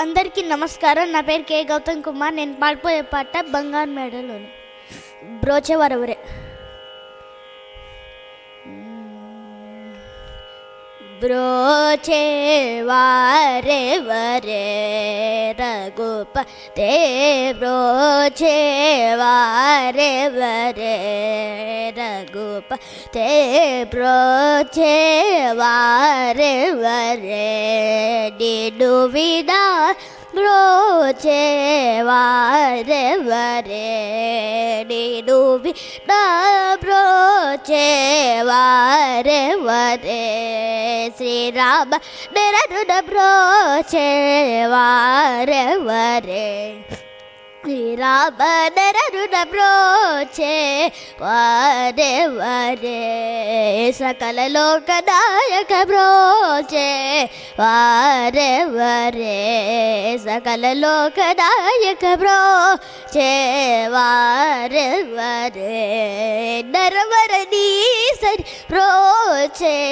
అందరికీ నమస్కారం. నా పేరు కే గౌతమ్ కుమార్. నేను పాడిపోయే పాట బంగారు మేడలోని బ్రోచేవారెవరే. బ్రోచేవారెవరే రఘుపతే, బ్రోచేవారెవరే రఘుపతే, బ్రోచేవారెవరే నిన్ను వినా బ్రోచేవారెవరే నిన్ను వినా బ్రోచేవారెవరే శ్రీరామ నిరనుడ బ్రోచేవారెవరే శ్రీరామ నిరనుడ బ్రోచేవారెవరే సకల లోకనాయక బ్రోచేవారెవరే సకల లోకనాయక బ్రోచేవారెవరే నరవరనీ సరి బ్రోచేవారెవరే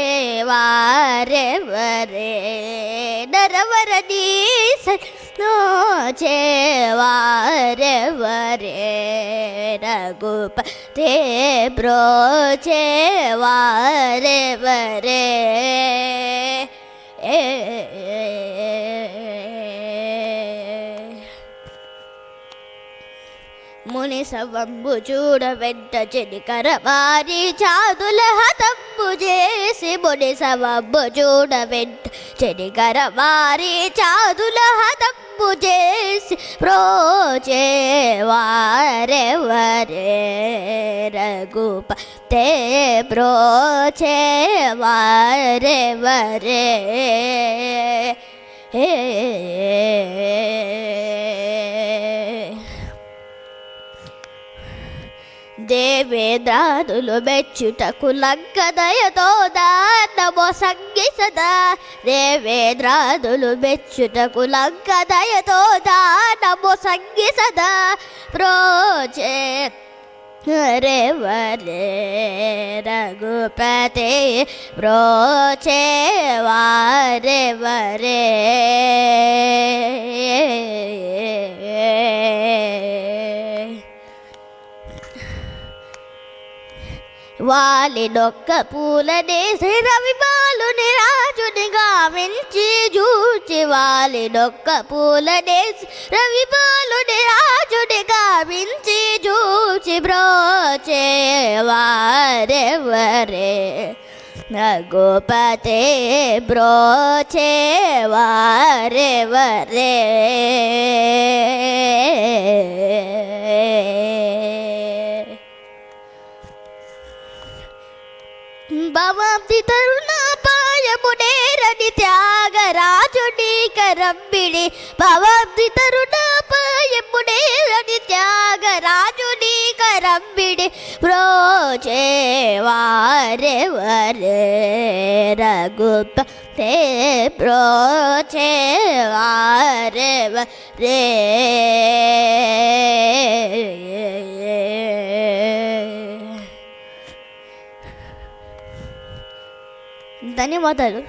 నరవరనీ సరి బ్రోచేవారెవరే రఘుపతే, బ్రోచేవారెవరే ముని సవంబు చూడ వెంట చెనికర వారి చాదుల హతంబు చేసి, ముని సవంబు చూడ వెంట చెనికర వారి చాదుల హతంబు చేసి బ్రోచేవారెవరే రఘుపతే, బ్రోచేవారెవరే దేవేంద్రాదులు మెచ్చుటకు లంకదయతో దానమో సంగి సదా, దేవేంద్రాదులు మెచ్చుటకు లంకదయతో దానమో సంగి సదా బ్రోచేవారెవరే రఘుపతే, బ్రోచేవారెవరే వాలినొక్క పూలనేసి రవిమాలుని రాజుని గావించి చూచి, వాలినొక్క పూలనేసి రవిమాలుని రాజుని గావించి చూచి బ్రోచేవారెవరే రఘుపతే, బ్రోచేవారెవరే భవాబ్ది తరుణాపాయమునేరని త్యాగరాజుని కరంబిడి, భవాబ్ది తరుణాపాయమునేరని త్యాగరాజుని కరంబిడి బ్రోచేవారెవరే రఘుపతే, బ్రోచేవారెవరే ధన్యవాదాలు.